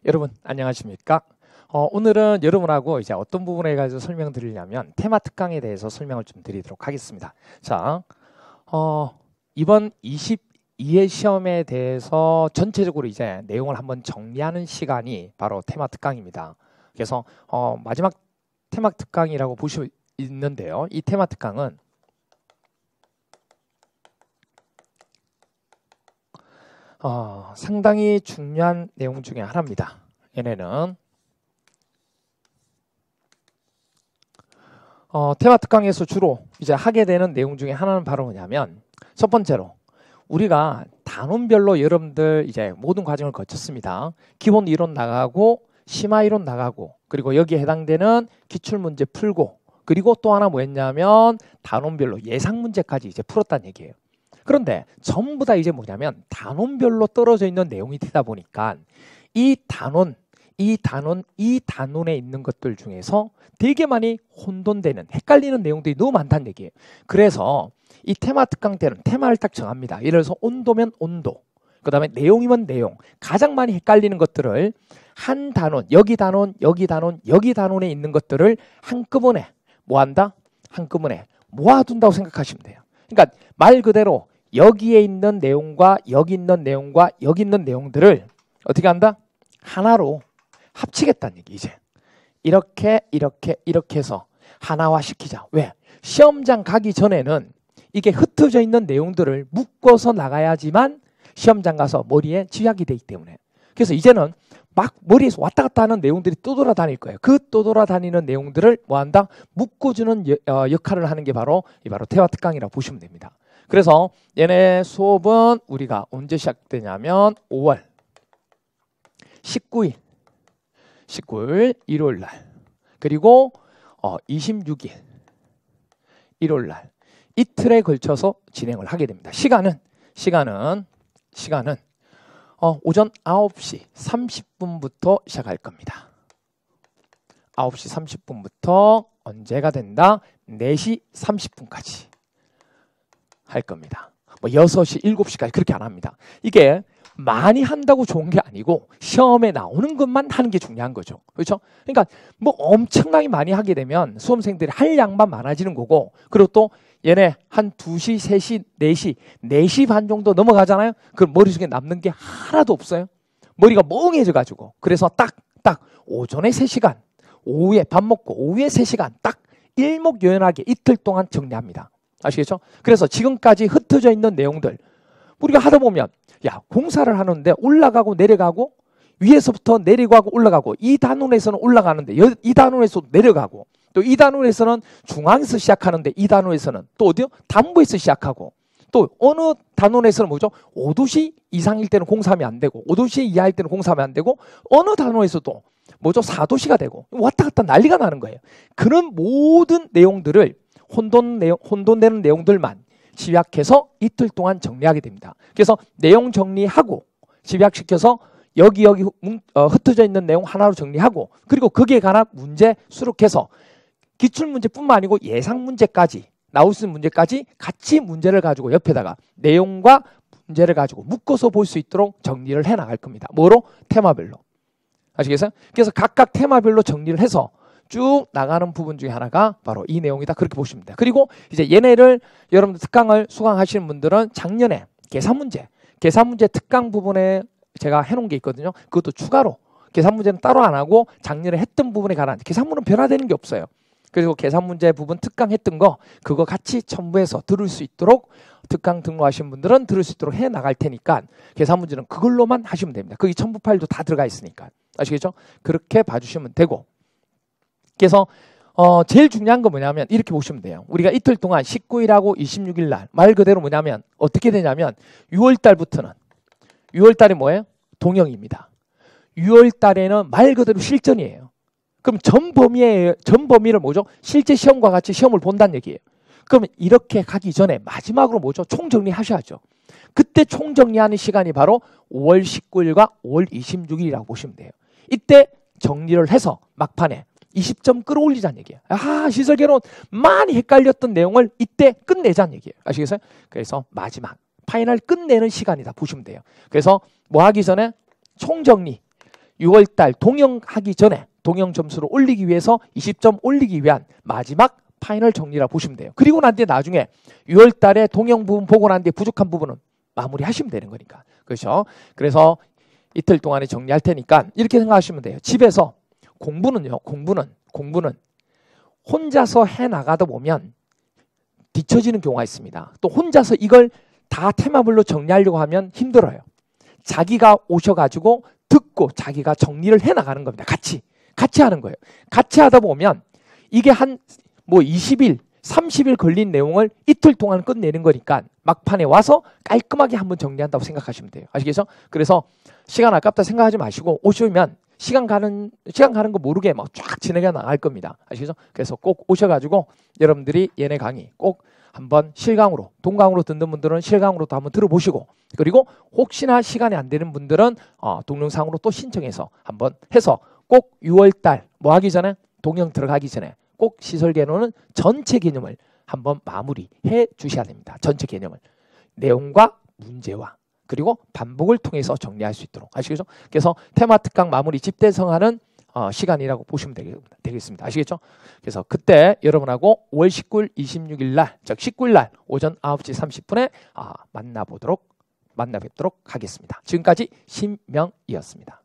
여러분 안녕하십니까? 오늘은 여러분하고 이제 어떤 부분에 가지고 설명드리려면 테마 특강에 대해서 설명을 좀 드리도록 하겠습니다. 자, 이번 22회 시험에 대해서 전체적으로 이제 내용을 한번 정리하는 시간이 바로 테마 특강입니다. 그래서 마지막 테마 특강이라고 볼 수 있는데요. 이 테마 특강은 상당히 중요한 내용 중에 하나입니다. 얘네는 테마 특강에서 주로 이제 하게 되는 내용 중에 하나는 바로 뭐냐면, 첫 번째로 우리가 단원별로 여러분들 이제 모든 과정을 거쳤습니다. 기본 이론 나가고 심화 이론 나가고, 그리고 여기에 해당되는 기출 문제 풀고, 그리고 또 하나 뭐였냐면 단원별로 예상 문제까지 이제 풀었다는 얘기예요. 그런데 전부 다 이제 뭐냐면 단원별로 떨어져 있는 내용이 되다 보니까 이 단원에 있는 것들 중에서 되게 많이 혼돈되는, 헷갈리는 내용들이 너무 많다는 얘기예요. 그래서 이 테마 특강 때는 테마를 딱 정합니다. 예를 들어서 온도면 온도, 그 다음에 내용이면 내용, 가장 많이 헷갈리는 것들을 한 단원, 여기 단원, 여기 단원, 여기 단원에 있는 것들을 한꺼번에 뭐한다? 한꺼번에 모아둔다고 생각하시면 돼요. 그러니까 말 그대로 여기에 있는 내용과 여기 있는 내용과 여기 있는 내용들을 어떻게 한다? 하나로 합치겠다는 얘기. 이제 이렇게 해서 하나화 시키자. 왜? 시험장 가기 전에는 이게 흩어져 있는 내용들을 묶어서 나가야지만 시험장 가서 머리에 집약이 되기 때문에. 그래서 이제는 막 머리에서 왔다 갔다 하는 내용들이 떠돌아다닐 거예요. 그 떠돌아다니는 내용들을 뭐한다? 묶어주는 역할을 하는 게 바로 테마 특강이라고 보시면 됩니다. 그래서 얘네 수업은 우리가 언제 시작되냐면 5월 19일 일요일 날, 그리고 26일 일요일 날, 이틀에 걸쳐서 진행을 하게 됩니다. 시간은 오전 9시 30분부터 시작할 겁니다. 9시 30분부터 언제가 된다? 4시 30분까지 할 겁니다. 뭐 6시, 7시까지 그렇게 안 합니다. 이게 많이 한다고 좋은 게 아니고 시험에 나오는 것만 하는 게 중요한 거죠. 그렇죠? 그러니까 뭐 엄청나게 많이 하게 되면 수험생들이 할 양만 많아지는 거고, 그리고 또 얘네 한 2시, 3시, 4시, 4시 반 정도 넘어가잖아요. 그럼 머릿속에 남는 게 하나도 없어요. 머리가 멍해져가지고. 그래서 딱 오전에 3시간, 오후에 밥 먹고 오후에 3시간 딱 일목요연하게 이틀 동안 정리합니다. 아시겠죠? 그래서 지금까지 흩어져 있는 내용들 우리가 하다 보면, 야, 공사를 하는데 올라가고 내려가고 위에서부터 내려가고 올라가고, 이 단원에서는 올라가는데 이 단원에서 내려가고, 또 이 단원에서는 중앙에서 시작하는데 이 단원에서는 또 어디요? 담부에서 시작하고, 또 어느 단원에서는 뭐죠? 5도시 이상일 때는 공사하면 안 되고 5도시 이하일 때는 공사하면 안 되고, 어느 단원에서도 뭐죠? 4도시가 되고 왔다 갔다 난리가 나는 거예요. 그런 모든 내용들을 혼돈되는 내용들만 집약해서 이틀 동안 정리하게 됩니다. 그래서 내용 정리하고 집약시켜서 여기 흩어져 있는 내용 하나로 정리하고, 그리고 거기에 관한 문제 수록해서 기출문제뿐만 아니고 예상 문제까지, 나올 수 있는 문제까지 같이 문제를 가지고 옆에다가 내용과 문제를 가지고 묶어서 볼 수 있도록 정리를 해 나갈 겁니다. 뭐로? 테마별로. 아시겠어요? 그래서 각각 테마별로 정리를 해서 쭉 나가는 부분 중에 하나가 바로 이 내용이다. 그렇게 보시면 돼요. 그리고 이제 얘네를 여러분들 특강을 수강하시는 분들은 작년에 계산 문제 특강 부분에 제가 해놓은 게 있거든요. 그것도 추가로, 계산 문제는 따로 안 하고 작년에 했던 부분에 관한, 계산문은 변화되는 게 없어요. 그리고 계산 문제 부분 특강 했던 거 그거 같이 첨부해서 들을 수 있도록, 특강 등록하신 분들은 들을 수 있도록 해 나갈 테니까 계산 문제는 그걸로만 하시면 됩니다. 거기 첨부 파일도 다 들어가 있으니까. 아시겠죠? 그렇게 봐주시면 되고, 그래서 제일 중요한 건 뭐냐면 이렇게 보시면 돼요. 우리가 이틀 동안 19일하고 26일 날, 말 그대로 뭐냐면 어떻게 되냐면 6월 달부터는, 6월 달이 뭐예요? 동영입니다. 6월 달에는 말 그대로 실전이에요. 그럼 전 범위를 뭐죠? 실제 시험과 같이 시험을 본다는 얘기예요. 그러면 이렇게 가기 전에 마지막으로 뭐죠? 총정리 하셔야죠. 그때 총정리하는 시간이 바로 5월 19일과 5월 26일이라고 보시면 돼요. 이때 정리를 해서 막판에 20점 끌어올리자는 얘기예요. 시설 개론 많이 헷갈렸던 내용을 이때 끝내자는 얘기예요. 아시겠어요? 그래서 마지막 파이널 끝내는 시간이다 보시면 돼요. 그래서 뭐 하기 전에 총정리, 6월달 동영하기 전에 동영 점수를 올리기 위해서 20점 올리기 위한 마지막 파이널 정리라 보시면 돼요. 그리고 난 뒤에 나중에 6월달에 동영 부분 보고 난 뒤에 부족한 부분은 마무리하시면 되는 거니까. 그렇죠? 그래서 이틀 동안에 정리할 테니까 이렇게 생각하시면 돼요. 집에서 공부는요. 공부는 혼자서 해나가다 보면 뒤처지는 경우가 있습니다. 또 혼자서 이걸 다 테마별로 정리하려고 하면 힘들어요. 자기가 오셔가지고 듣고 자기가 정리를 해나가는 겁니다. 같이 하는 거예요. 같이 하다 보면 이게 한 20일, 30일 걸린 내용을 이틀 동안 끝내는 거니까 막판에 와서 깔끔하게 한번 정리한다고 생각하시면 돼요. 아시겠죠? 그래서 시간 아깝다 생각하지 마시고 오시면 시간 가는 거 모르게 막 쫙 진행해 나갈 겁니다. 아시겠죠? 그래서 꼭 오셔가지고 여러분들이 얘네 강의 꼭 한번 실강으로, 동강으로 듣는 분들은 실강으로도 한번 들어보시고, 그리고 혹시나 시간이 안 되는 분들은 동영상으로 또 신청해서 한번 해서 꼭 6월달 뭐 하기 전에 동영 들어가기 전에 꼭 시설 개론은 전체 개념을 한번 마무리해 주셔야 됩니다. 전체 개념을. 내용과 문제와 그리고 반복을 통해서 정리할 수 있도록. 아시겠죠? 그래서 테마 특강 마무리 집대성하는 시간이라고 보시면 되겠습니다. 아시겠죠? 그래서 그때 여러분하고 5월 19일, 26일 날, 즉 19일 날 오전 9시 30분에 만나 뵙도록 하겠습니다. 지금까지 신명이었습니다.